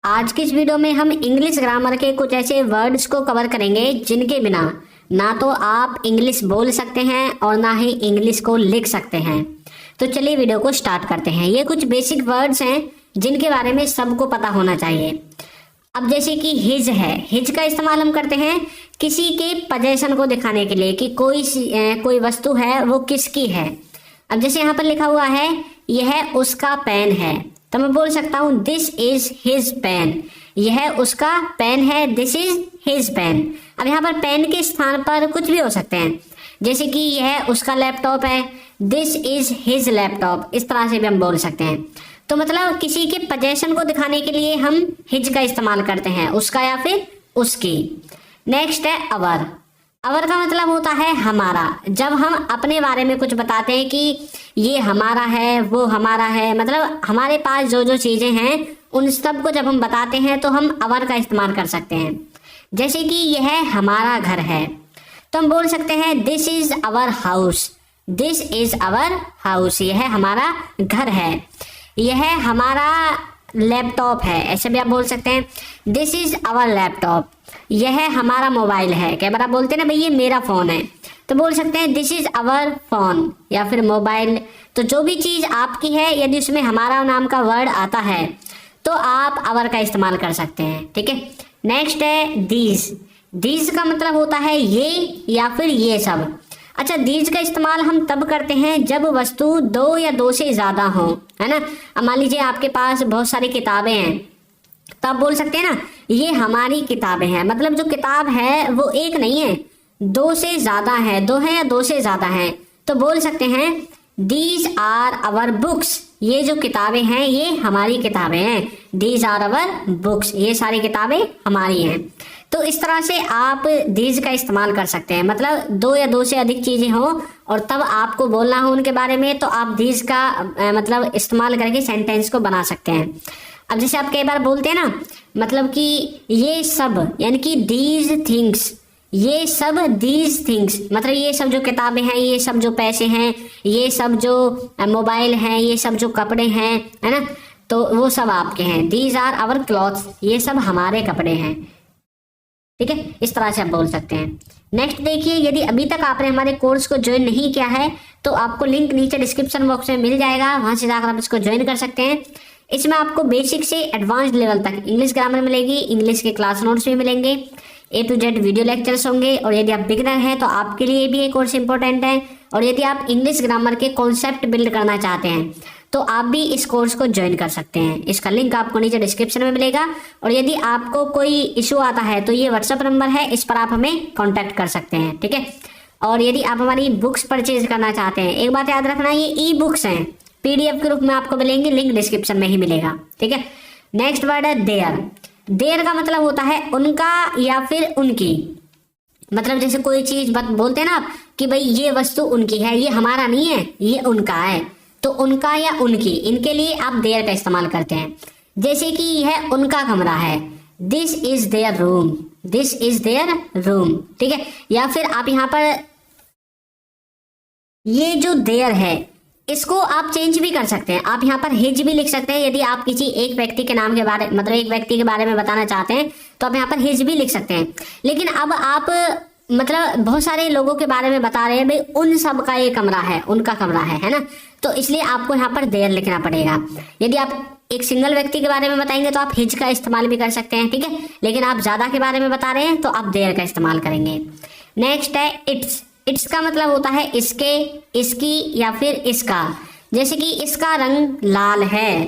आज की इस वीडियो में हम इंग्लिश ग्रामर के कुछ ऐसे वर्ड्स को कवर करेंगे जिनके बिना ना तो आप इंग्लिश बोल सकते हैं और ना ही इंग्लिश को लिख सकते हैं। तो चलिए वीडियो को स्टार्ट करते हैं। ये कुछ बेसिक वर्ड्स हैं जिनके बारे में सबको पता होना चाहिए। अब जैसे कि हिज है, हिज का इस्तेमाल हम करते हैं किसी के पोजेशन को दिखाने के लिए कि कोई वस्तु है वो किसकी है। अब जैसे यहाँ पर लिखा हुआ है यह उसका पेन है, तो मैं बोल सकता हूँ दिस इज हिज पेन। यह उसका पेन है, दिस इज हिज पेन। अब यहाँ पर पेन के स्थान पर कुछ भी हो सकते हैं, जैसे कि यह उसका लैपटॉप है, दिस इज हिज लैपटॉप। इस तरह से भी हम बोल सकते हैं। तो मतलब किसी के पोजेशन को दिखाने के लिए हम हिज का इस्तेमाल करते हैं, उसका या फिर उसकी। नेक्स्ट है अवर। अवर का मतलब होता है हमारा। जब हम अपने बारे में कुछ बताते हैं कि ये हमारा है, वो हमारा है, मतलब हमारे पास जो जो चीजें हैं उन सब को जब हम बताते हैं तो हम अवर का इस्तेमाल कर सकते हैं। जैसे कि यह हमारा घर है, तो हम बोल सकते हैं this is our house, this is our house. यह हमारा घर है। यह हमारा लैपटॉप है, ऐसे भी आप बोल सकते हैं दिस इज अवर लैपटॉप। यह हमारा मोबाइल है, कई बार आप बोलते हैं ना भाई ये मेरा फोन है, तो बोल सकते हैं दिस इज अवर फोन या फिर मोबाइल। तो जो भी चीज आपकी है यदि उसमें हमारा नाम का वर्ड आता है तो आप अवर का इस्तेमाल कर सकते हैं। ठीक है। नेक्स्ट है दीज। दीज का मतलब होता है ये या फिर ये सब। अच्छा, दीज का इस्तेमाल हम तब करते हैं जब वस्तु दो या दो से ज्यादा हो, है ना। अब मान लीजिए आपके पास बहुत सारी किताबें हैं, तो आप बोल सकते हैं ना ये हमारी किताबें हैं। मतलब जो किताब है वो एक नहीं है, दो से ज्यादा है, दो है या दो से ज्यादा है, तो बोल सकते हैं दीज आर अवर बुक्स। ये जो किताबें हैं ये हमारी किताबें हैं, दीज आर अवर बुक्स। ये सारी किताबें हमारी हैं। तो इस तरह से आप दीज का इस्तेमाल कर सकते हैं। मतलब दो या दो से अधिक चीजें हो और तब आपको बोलना हो उनके बारे में, तो आप दीज का मतलब इस्तेमाल करके सेंटेंस को बना सकते हैं। अब जैसे आप कई बार बोलते हैं ना, मतलब कि ये सब, यानी कि दीज थिंग्स, ये सब दीज थिंग्स, मतलब ये सब जो किताबें हैं, ये सब जो पैसे हैं, ये सब जो मोबाइल हैं, ये सब जो कपड़े हैं, है ना, तो वो सब आपके हैं। दीज आर आवर क्लॉथ्स, ये सब हमारे कपड़े हैं। ठीक है, इस तरह से आप बोल सकते हैं। नेक्स्ट देखिए, यदि अभी तक आपने हमारे कोर्स को ज्वाइन नहीं किया है तो आपको लिंक नीचे डिस्क्रिप्शन बॉक्स में मिल जाएगा, वहां से जाकर आप इसको ज्वाइन कर सकते हैं। इसमें आपको बेसिक से एडवांस लेवल तक इंग्लिश ग्रामर मिलेगी, इंग्लिश के क्लास नोट्स भी मिलेंगे, A to Z video lectures होंगे। और यदि आप बिगिनर हैं तो आपके लिए भी ये कोर्स इंपॉर्टेंट है। और यदि आप इंग्लिश ग्रामर के कॉन्सेप्ट बिल्ड करना चाहते हैं तो आप भी इस कोर्स को ज्वाइन कर सकते हैं। इसका लिंक आपको नीचे डिस्क्रिप्शन में मिलेगा। और यदि आपको कोई इशू आता है तो ये व्हाट्सएप नंबर है, इस पर आप हमें कॉन्टैक्ट कर सकते हैं। ठीक है। और यदि आप हमारी बुक्स परचेज करना चाहते हैं, एक बात याद रखना, ये ई बुक्स हैं, PDF के रूप में आपको मिलेंगे, लिंक डिस्क्रिप्शन में ही मिलेगा। ठीक है। नेक्स्ट वर्ड है देयर। देयर का मतलब होता है उनका या फिर उनकी। मतलब जैसे कोई चीज बोलते हैं ना आप कि भाई ये वस्तु उनकी है, ये हमारा नहीं है, ये उनका है, तो उनका या उनकी, इनके लिए आप देयर का इस्तेमाल करते हैं। जैसे कि यह उनका कमरा है, this is their room, this is their room. ठीक है। या फिर आप यहाँ पर ये जो देयर है इसको आप चेंज भी कर सकते हैं। आप यहाँ पर हिज भी लिख सकते हैं। यदि आप किसी एक व्यक्ति के नाम के बारे, मतलब एक व्यक्ति के बारे में बताना चाहते हैं तो आप यहाँ पर हिज भी लिख सकते हैं। लेकिन अब आप मतलब बहुत सारे लोगों के बारे में बता रहे हैं, भाई उन सब का ये कमरा है, उनका कमरा है ना, तो इसलिए आपको यहाँ पर देयर लिखना पड़ेगा। यदि आप एक सिंगल व्यक्ति के बारे में बताएंगे तो आप हिज का इस्तेमाल भी कर सकते हैं। ठीक है। लेकिन आप ज्यादा के बारे में बता रहे हैं तो आप देयर का इस्तेमाल करेंगे। नेक्स्ट है इट्स। इट्स का मतलब होता है इसके, इसकी या फिर इसका। जैसे कि इसका रंग लाल है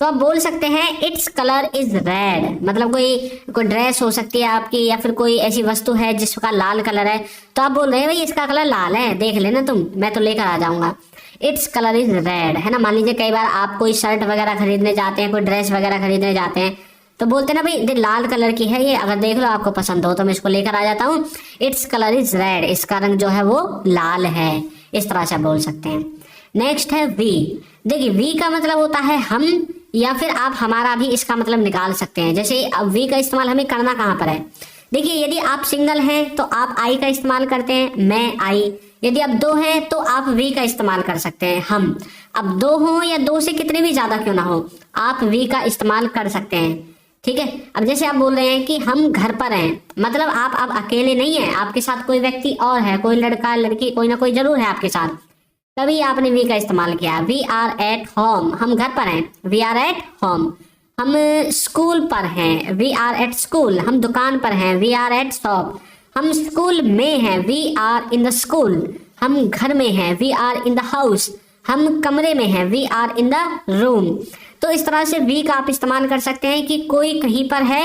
तो आप बोल सकते हैं इट्स कलर इज रेड। मतलब कोई ड्रेस हो सकती है आपकी या फिर कोई ऐसी वस्तु है जिसका लाल कलर है, तो आप बोल रहे हैं भाई इसका कलर लाल है, देख लेना तुम, मैं तो लेकर आ जाऊंगा। इट्स कलर इज रेड, है ना। मान लीजिए कई बार आप कोई शर्ट वगैरह खरीदने जाते हैं, कोई ड्रेस वगैरह खरीदने जाते हैं, तो बोलते हैं ना भाई लाल कलर की है ये, अगर देख लो आपको पसंद हो तो मैं इसको लेकर आ जाता हूँ। इट्स कलर इज रेड, इसका रंग जो है वो लाल है। इस तरह से आप बोल सकते हैं। नेक्स्ट है वी। देखिए वी का मतलब होता है हम, या फिर आप हमारा भी इसका मतलब निकाल सकते हैं। जैसे अब वी का इस्तेमाल हमें करना कहाँ पर है। देखिए यदि आप सिंगल हैं तो आप आई का इस्तेमाल करते हैं, मैं आई। यदि आप दो हैं तो आप वी का इस्तेमाल कर सकते हैं, हम। अब दो हो या दो से कितने भी ज्यादा क्यों ना हो, आप वी का इस्तेमाल कर सकते हैं। ठीक है, अब जैसे आप बोल रहे हैं कि हम घर पर हैं, मतलब आप अकेले नहीं हैं, आपके साथ कोई व्यक्ति और है, कोई लड़का लड़की कोई ना कोई जरूर है आपके साथ, तभी आपने वी का इस्तेमाल किया। वी आर एट होम, हम घर पर हैं, वी आर एट होम। हम स्कूल पर हैं, वी आर एट स्कूल। हम दुकान पर हैं, वी आर एट शॉप। हम स्कूल में हैं, we are in the school. हम घर में हैं, we are in the house. हम कमरे में हैं, we are in the room. तो इस तरह से वी का आप इस्तेमाल कर सकते हैं कि कोई कहीं पर है।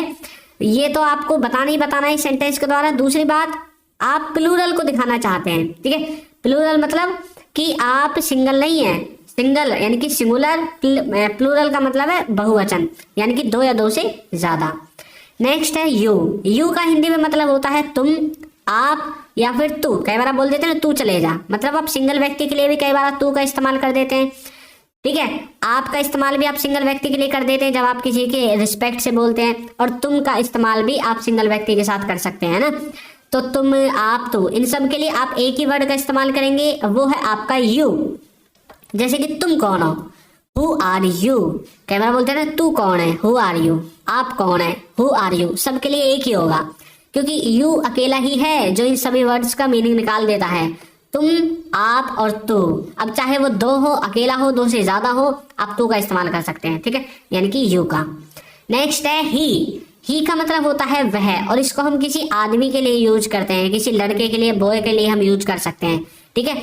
ये तो आपको बताना ही बताना है सेंटेंस के द्वारा। दूसरी बात, आप प्लूरल को दिखाना चाहते हैं। ठीक है, प्लूरल मतलब कि आप सिंगल नहीं है, सिंगल यानी कि सिंगुलर, प्लूरल का मतलब है बहुवचन, यानी कि दो या दो से ज्यादा। नेक्स्ट है यू। यू का हिंदी में मतलब होता है तुम, आप या फिर तू। कई बार आप बोल देते हैं तू चले जा, मतलब आप सिंगल व्यक्ति के लिए भी कई बार तू का इस्तेमाल कर देते हैं। ठीक है, आप का इस्तेमाल भी आप सिंगल व्यक्ति के लिए कर देते हैं जब आप किसी के रिस्पेक्ट से बोलते हैं, और तुम का इस्तेमाल भी आप सिंगल व्यक्ति के साथ कर सकते हैं ना। तो तुम, आप, तू, इन सब के लिए आप एक ही वर्ड का इस्तेमाल करेंगे, वो है आपका यू। जैसे कि तुम कौन हो, हु आर यू। कई बार बोलते हैं ना तू कौन है, हु आर यू। आप कौन है, हु आर यू। सबके लिए एक ही होगा, क्योंकि यू अकेला ही है जो इन सभी वर्ड्स का मीनिंग निकाल देता है। तुम, आप और तू। अब चाहे वो दो हो, अकेला हो, दो से ज्यादा हो, आप तू का इस्तेमाल कर सकते हैं। ठीक है, यानी कि यू का। नेक्स्ट है ही। ही का मतलब होता है वह, और इसको हम किसी आदमी के लिए यूज करते हैं, किसी लड़के के लिए, बॉय के लिए हम यूज कर सकते हैं। ठीक है,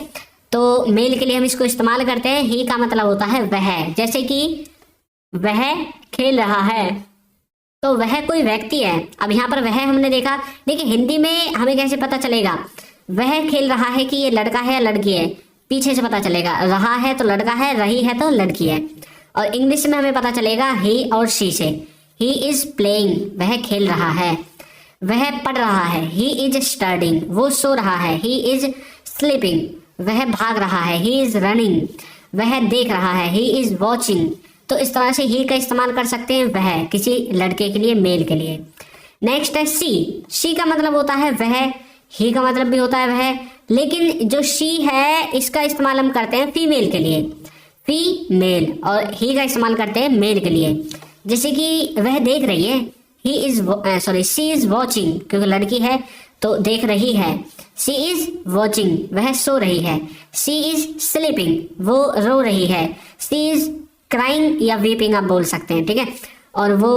तो मेल के लिए हम इसको इस्तेमाल करते हैं। ही का मतलब होता है वह। जैसे कि वह खेल रहा है, तो वह कोई व्यक्ति है। अब यहाँ पर वह हमने देखा, देखिए हिंदी में हमें कैसे पता चलेगा वह खेल रहा है कि ये लड़का है या लड़की है, पीछे से पता चलेगा। रहा है तो लड़का है, रही है तो लड़की है। और इंग्लिश में हमें पता चलेगा ही और शी से। ही इज प्लेइंग, वह खेल रहा है। वह पढ़ रहा है, ही इज स्टडिंग, वो सो रहा है। ही इज स्लीपिंग, वह भाग रहा है। ही इज रनिंग, वह देख रहा है। He is watching. तो इस तरह से ही का इस्तेमाल कर सकते हैं वह, किसी लड़के के लिए, मेल के लिए। नेक्स्ट है सी। सी का मतलब होता है वह, ही का मतलब भी होता है वह, लेकिन जो शी है इसका इस्तेमाल हम करते हैं फीमेल के लिए, फीमेल, और ही का इस्तेमाल करते हैं मेल के लिए। जैसे कि वह देख रही है, he is sorry she is watching, क्योंकि लड़की है तो देख रही है। शी इज वॉचिंग, वह सो रही है। शी इज स्लीपिंग, वो रो रही है। शी इज क्राइंग या वीपिंग आप बोल सकते हैं। ठीक है, और वो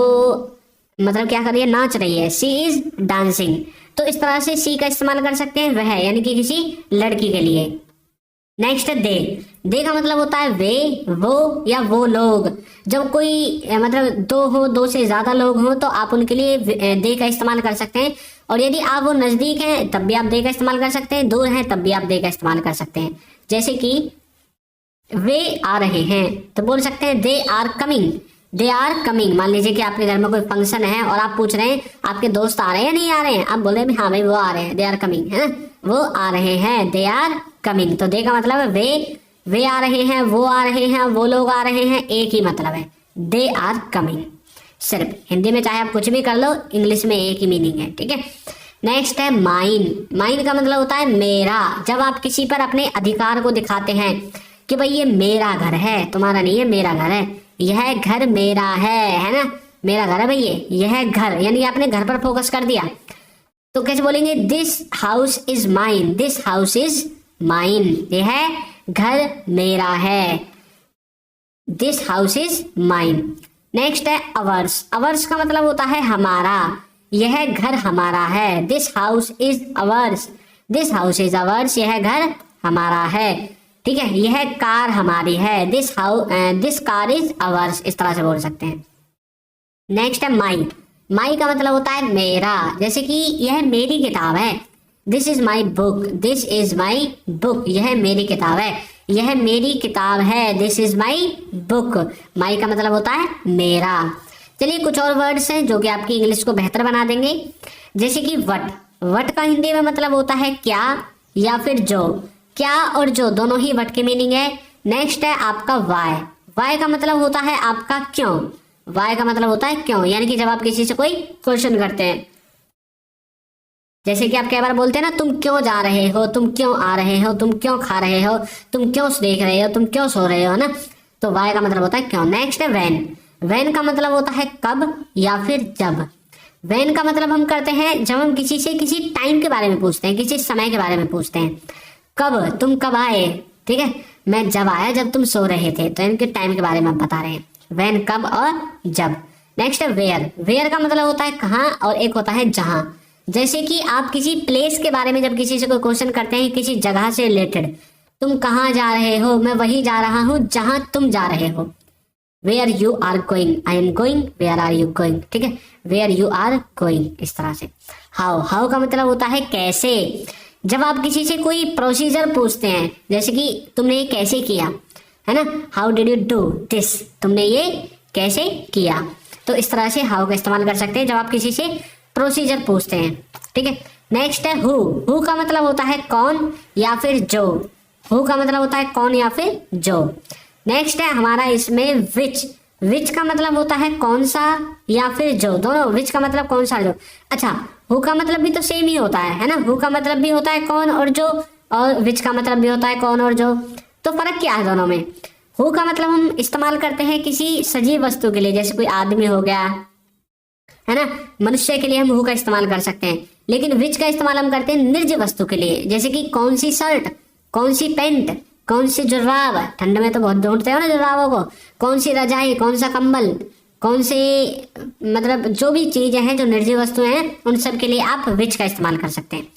मतलब क्या कर रही है, नाच रही है। She is dancing. तो इस तरह से सी का इस्तेमाल कर सकते हैं वह, यानी कि किसी लड़की के लिए। नेक्स्ट है दे। दे का मतलब होता है वे, वो या वो लोग। जब कोई मतलब दो हो, दो से ज्यादा लोग हो, तो आप उनके लिए दे का इस्तेमाल कर सकते हैं। और यदि आप वो नजदीक हैं तब भी आप दे का इस्तेमाल कर सकते हैं, दूर हैं तब भी आप दे का इस्तेमाल कर सकते हैं। जैसे कि वे आ रहे हैं तो बोल सकते हैं they are coming, they are coming. मान लीजिए कि आपके घर में कोई फंक्शन है और आप पूछ रहे हैं आपके दोस्त आ रहे हैं या नहीं आ रहे हैं, आप बोल रहे हैं हाँ भाई वो आ रहे हैं, दे आर कमिंग, है ना, वो आ रहे हैं, दे आर कमिंग। तो दे का मतलब है वे आ रहे हैं, वो आ रहे हैं, वो लोग आ रहे हैं, एक ही मतलब है, दे आर कमिंग। सिर्फ हिंदी में चाहे आप कुछ भी कर लो, इंग्लिश में एक ही मीनिंग है। ठीक है, नेक्स्ट है माइन। माइन का मतलब होता है मेरा। जब आप किसी पर अपने अधिकार को दिखाते हैं कि भाई ये मेरा घर है, तुम्हारा नहीं है, मेरा घर है, यह घर मेरा है ना, मेरा घर है भाई, यह घर, यानी आपने घर पर फोकस कर दिया। तो कैसे बोलेंगे, this house is mine, this house is mine, यह घर मेरा है, this house is mine. Next है अवर्स। अवर्स का मतलब होता है हमारा, यह घर हमारा है, this house is ours, this house is ours, यह घर हमारा है। ठीक है, यह कार हमारी है, दिस कार इज अवर्स, इस तरह से बोल सकते हैं। नेक्स्ट है माई। माई का मतलब होता है मेरा। जैसे कि यह मेरी किताब है, this is my book, this is my book, यह मेरी किताब है, यह मेरी किताब है, दिस इज माई बुक। माई का मतलब होता है मेरा। चलिए कुछ और वर्ड्स हैं जो कि आपकी इंग्लिश को बेहतर बना देंगे। जैसे कि वट। वट का हिंदी में मतलब होता है क्या या फिर जो। क्या और जो दोनों ही वट की मीनिंग है। नेक्स्ट है आपका वाई। वाई का मतलब होता है आपका क्यों। वाई का मतलब होता है क्यों, यानी कि जब आप किसी से कोई क्वेश्चन करते हैं जैसे कि आप कई बार बोलते हैं ना, तुम क्यों जा रहे हो, तुम क्यों आ रहे हो, तुम क्यों खा रहे हो, तुम क्यों देख रहे हो, तुम क्यों सो रहे हो, है ना। तो वाई का मतलब होता है क्यों। नेक्स्ट है वैन। वैन का मतलब होता है कब या फिर जब। वैन का मतलब हम करते हैं जब हम किसी से किसी टाइम के बारे में पूछते हैं, किसी समय के बारे में पूछते हैं। कब, तुम कब आए, ठीक है, मैं जब आया जब तुम सो रहे थे, तो इनके टाइम के बारे में आप बता रहे हैं। वैन कब और जब। नेक्स्ट है वेयर। वेयर का मतलब होता है कहाँ, और एक होता है जहां। जैसे कि आप किसी प्लेस के बारे में जब किसी से कोई क्वेश्चन करते हैं, किसी जगह से रिलेटेड, तुम कहाँ जा रहे हो, मैं वही जा रहा हूँ जहां तुम जा रहे हो। Where you are going, I am going, where are you going, ठीक है, वेयर यू आर गोइंग, इस तरह से। हाउ। हाउ का मतलब होता है कैसे। जब आप किसी से कोई प्रोसीजर पूछते हैं, जैसे कि तुमने ये कैसे किया, है ना, how did you do this, तुमने ये कैसे किया। तो इस तरह से हाउ का इस्तेमाल कर सकते हैं जब आप किसी से प्रोसीजर पूछते हैं, ठीक है। नेक्स्ट है हु। हु का मतलब होता है कौन या फिर जो। हु का मतलब होता है कौन या फिर जो। नेक्स्ट है हमारा इसमें विच। विच का मतलब होता है कौन सा या फिर जो, दोनों। विच का मतलब कौन सा, जो। अच्छा, हु का मतलब भी तो सेम ही होता है ना। हु का मतलब भी होता है कौन और जो, और विच का मतलब भी होता है कौन और जो। तो फर्क क्या है दोनों में। हु का मतलब हम इस्तेमाल करते हैं किसी सजीव वस्तु के लिए, जैसे कोई आदमी हो गया, है ना, मनुष्य के लिए हम हु का इस्तेमाल कर सकते हैं। लेकिन विच का इस्तेमाल हम करते हैं निर्जीव वस्तु के लिए, जैसे कि कौन सी शर्ट, कौन सी पैंट, कौन सी जुर्राब, ठंड में तो बहुत ढूंढते हो ना जुर्राबों को, कौन सी रजाई, कौन सा कंबल, कौन से, मतलब जो भी चीजें हैं जो निर्जीव वस्तुएं हैं, उन सब के लिए आप विच का इस्तेमाल कर सकते हैं।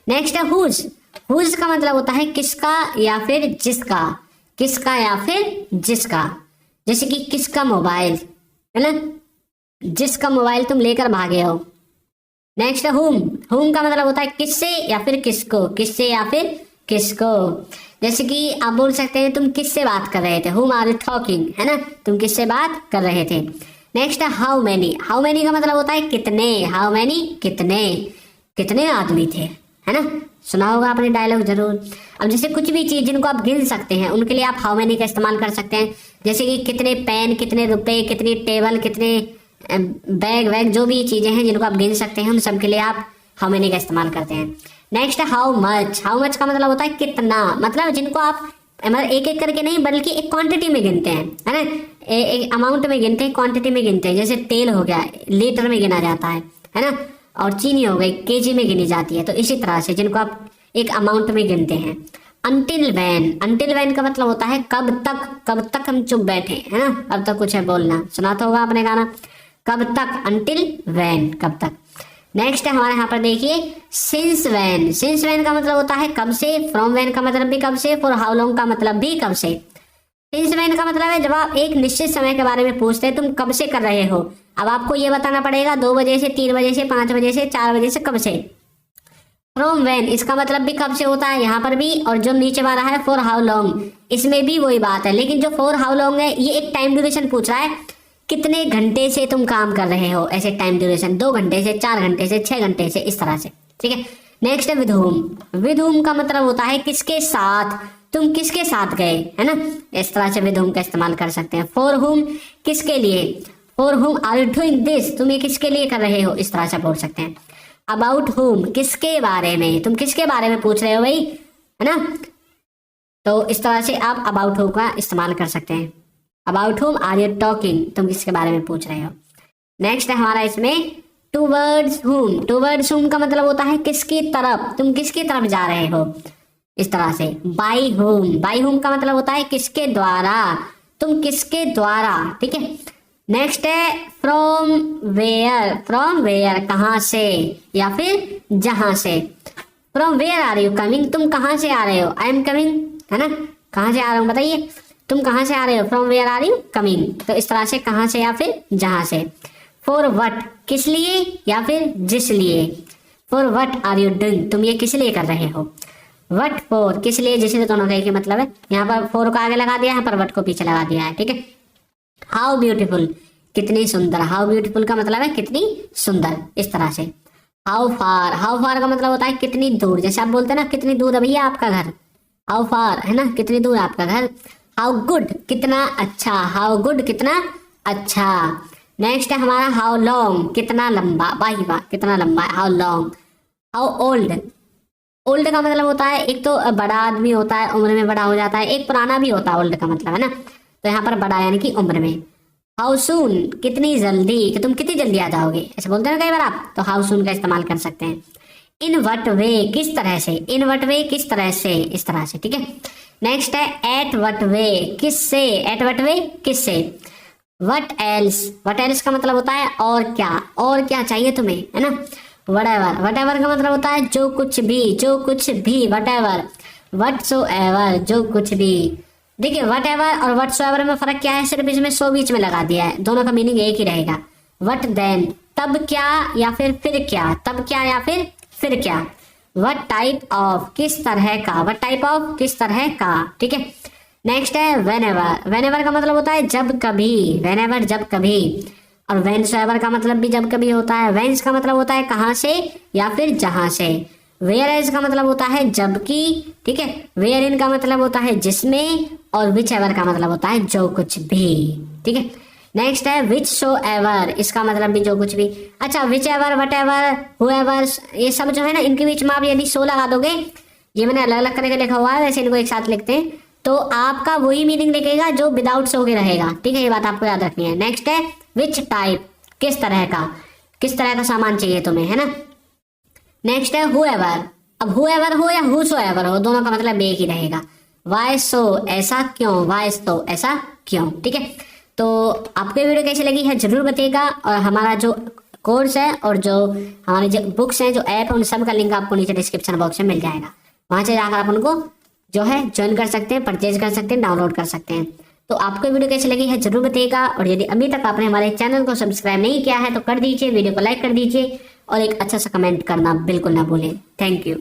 नेक्स्ट है हुज। हुज का मतलब होता है किसका या फिर जिसका। किसका या फिर जिसका। जैसे कि किसका मोबाइल, है ना, जिसका मोबाइल तुम लेकर भागे हो। नेक्स्ट है हुम। हुम का मतलब होता है किससे या फिर किसको, किससे या फिर किसको। जैसे कि आप बोल सकते हैं तुम किससे बात कर रहे थे, हुम आर यू टॉकिंग, है ना, तुम किससे बात कर रहे थे। नेक्स्ट है हाउ मैनी। हाउ मैनी का मतलब होता है कितने। हाउ मैनी, कितने, कितने आदमी थे, है ना, सुना होगा आपने डायलॉग जरूर। अब जैसे कुछ भी चीज जिनको आप गिन सकते हैं, उनके लिए आप हाउ मैनी का इस्तेमाल कर सकते हैं। जैसे कि कितने पेन, कितने रुपए, कितनी टेबल, कितने बैग वैग, जो भी चीजें हैं जिनको आप गिन सकते हैं, उन सब के लिए आप हाउ मेनी का इस्तेमाल करते हैं। नेक्स्ट है हाउ मच। हाउ मच का मतलब होता है कितना, मतलब जिनको आप मतलब एक एक करके नहीं बल्कि एक क्वांटिटी में गिनते हैं, है ना, एक अमाउंट में गिनते हैं, क्वांटिटी में गिनते हैं। जैसे तेल हो गया लीटर में गिना जाता है ना, और चीनी हो गई केजी में गिनी जाती है। तो इसी तरह से जिनको आप एक अमाउंट में गिनते हैं। Until van. अनटिल वैन का मतलब होता है कब तक, कब तक हम चुप बैठे, है ना, अब तक कुछ है बोलना, सुना तो होगा आपने गाना, कब तक, अनटिल वैन, कब तक। नेक्स्ट है हमारे यहाँ पर देखिए सिंस वैन। सिंस वैन का मतलब होता है कब से। फ्रॉम वैन का मतलब भी कब से। फॉर हाउ लॉन्ग का मतलब भी कब से। सिंस वैन का मतलब है जब आप एक निश्चित समय के बारे में पूछते हैं, तुम कब से कर रहे हो। अब आपको ये बताना पड़ेगा 2 बजे से, 3 बजे से, 5 बजे से, 4 बजे से, कब से। फ्रॉम वैन इसका मतलब भी कब से होता है यहाँ पर भी, और जो नीचे वाला है फॉर हाउ लॉन्ग, इसमें भी वही बात है। लेकिन जो फॉर हाउ लॉन्ग है ये एक टाइम ड्यूरेशन पूछ रहा है, कितने घंटे से तुम काम कर रहे हो, ऐसे टाइम ड्यूरेशन 2 घंटे से, 4 घंटे से, 6 घंटे से, इस तरह से, ठीक है। नेक्स्ट है विद whom। विद whom का मतलब होता है किसके साथ, तुम किसके साथ गए, है ना, इस तरह से विद whom का इस्तेमाल कर सकते हैं। फॉर whom किसके लिए, for whom are you doing this, तुम ये किसके लिए कर रहे हो, इस तरह से बोल सकते हैं। अबाउट whom किसके बारे में, तुम किसके बारे में पूछ रहे हो भाई, है ना, तो इस तरह से आप अबाउट whom का इस्तेमाल कर सकते हैं। About whom are you talking, तुम किसके बारे में पूछ रहे हो। नेक्स्ट है हमारा इसमें टूवर्ड्स whom। टूवर्ड्स whom का मतलब होता है किसकी तरफ, तुम किसकी तरफ जा रहे हो, इस तरह से। Bye whom। बाय whom का मतलब होता है किसके द्वारा, तुम किसके द्वारा, ठीक है। नेक्स्ट है फ्रॉम वेयर। फ्रॉम वेयर कहाँ से या फिर जहां से। From where are you coming, तुम कहाँ से आ रहे हो। आई एम कमिंग, है ना, कहाँ से आ रहा हूँ बताइए, तुम कहाँ से आ रहे हो। From where are you coming, तो इस तरह से कहाँ से या फिर जहां से। फॉर वट किस लिए या फिर जिस लिए। For what are you doing, तुम ये किस लिए कर रहे हो। वट फॉर किस लिए जिस लिए, दोनों का एक ही मतलब है। यहाँ पर फॉर को आगे लगा दिया, यहाँ पर वट को पीछे लगा दिया है, ठीक है। हाउ ब्यूटीफुल कितनी सुंदर। हाउ ब्यूटीफुल का मतलब है कितनी सुंदर, इस तरह से। How far. हाउ फार का मतलब होता है कितनी दूर, जैसे आप बोलते हैं ना कितनी दूर है भैया आपका घर, हाउ फार, है ना, कितनी दूर है आपका घर। हाउ गुड कितना अच्छा। हाउ गुड कितना अच्छा। नेक्स्ट है हमारा हाउ लॉन्ग कितना लंबा। वाह वाह कितना लंबा है, how long. How old, old का मतलब होता है एक तो बड़ा आदमी होता है, उम्र में बड़ा हो जाता है, एक पुराना भी होता है ओल्ड का मतलब, है ना। तो यहाँ पर बड़ा यानी कि उम्र में। हाउ सून, कितनी जल्दी, कि तुम कितनी जल्दी आ जाओगे, ऐसे बोलते हैं ना कई बार आप, तो हाउ सून का इस्तेमाल कर सकते हैं। इन वट वे, किस तरह से, इन वट वे किस तरह से, इस तरह से, ठीक है। नेक्स्ट है एट वट वे, किससे, एट वट वे किससे। वट एल्स, वट एल्स का मतलब होता है और क्या, और क्या चाहिए तुम्हें, है ना। वटेवर, वटेवर का मतलब होता है जो कुछ भी, जो कुछ भी, वटेवर, व्हाटसोएवर, जो कुछ भी। देखिए वटेवर और व्हाटसोएवर में फर्क क्या है, सिर्फ इसमें सो बीच में लगा दिया है, दोनों का मीनिंग एक ही रहेगा। वट देन, तब क्या या फिर क्या, तब क्या या फिर क्या। वट टाइप ऑफ, किस तरह का, वट टाइप ऑफ किस तरह का, ठीक है। नेक्स्ट है वेनेवर, वेनेवर का मतलब होता है जब कभी, वेनेवर जब कभी। और वेन्सएवर का मतलब भी जब कभी होता है। वेन्स का मतलब होता है कहाँ से या फिर जहां से। वेयर एज का मतलब होता है जबकि, ठीक है। वेयर इन का मतलब होता है जिसमें, और विच एवर का मतलब होता है जो कुछ भी, ठीक है। नेक्स्ट है विच सो एवर, इसका मतलब भी जो कुछ भी। अच्छा whichever, whatever, whoever, ये सब जो है ना, इनके बीच में आप यदि सो लगा दोगे, ये मैंने अलग अलग करके लिखा हुआ है, वैसे इनको एक साथ लिखते हैं तो आपका वही मीनिंग लिखेगा जो विदाउट सो के रहेगा, ठीक है। ये बात आपको याद रखनी है। नेक्स्ट है विच टाइप, किस तरह का, किस तरह का सामान चाहिए तुम्हें, है ना। नेक्स्ट है हुएवर, अब हुएवर हो या हुसोएवर हो, दोनों का मतलब एक ही रहेगा। वाई सो, ऐसा क्यों, वाई सो, ऐसा क्यों, ठीक है। तो आपको ये वीडियो कैसी लगी है जरूर बताइएगा, और हमारा जो कोर्स है और जो हमारी जो बुक्स हैं, जो ऐप है, उन सब का लिंक आपको नीचे डिस्क्रिप्शन बॉक्स में मिल जाएगा, वहां से जाकर आप उनको जो है ज्वाइन कर सकते हैं, परचेज कर सकते हैं, डाउनलोड कर सकते हैं। तो आपको वीडियो कैसी लगी है जरूर बताइएगा, और यदि अभी तक आपने हमारे चैनल को सब्सक्राइब नहीं किया है तो कर दीजिए, वीडियो को लाइक कर दीजिए, और एक अच्छा सा कमेंट करना बिल्कुल ना भूलें। Thank you.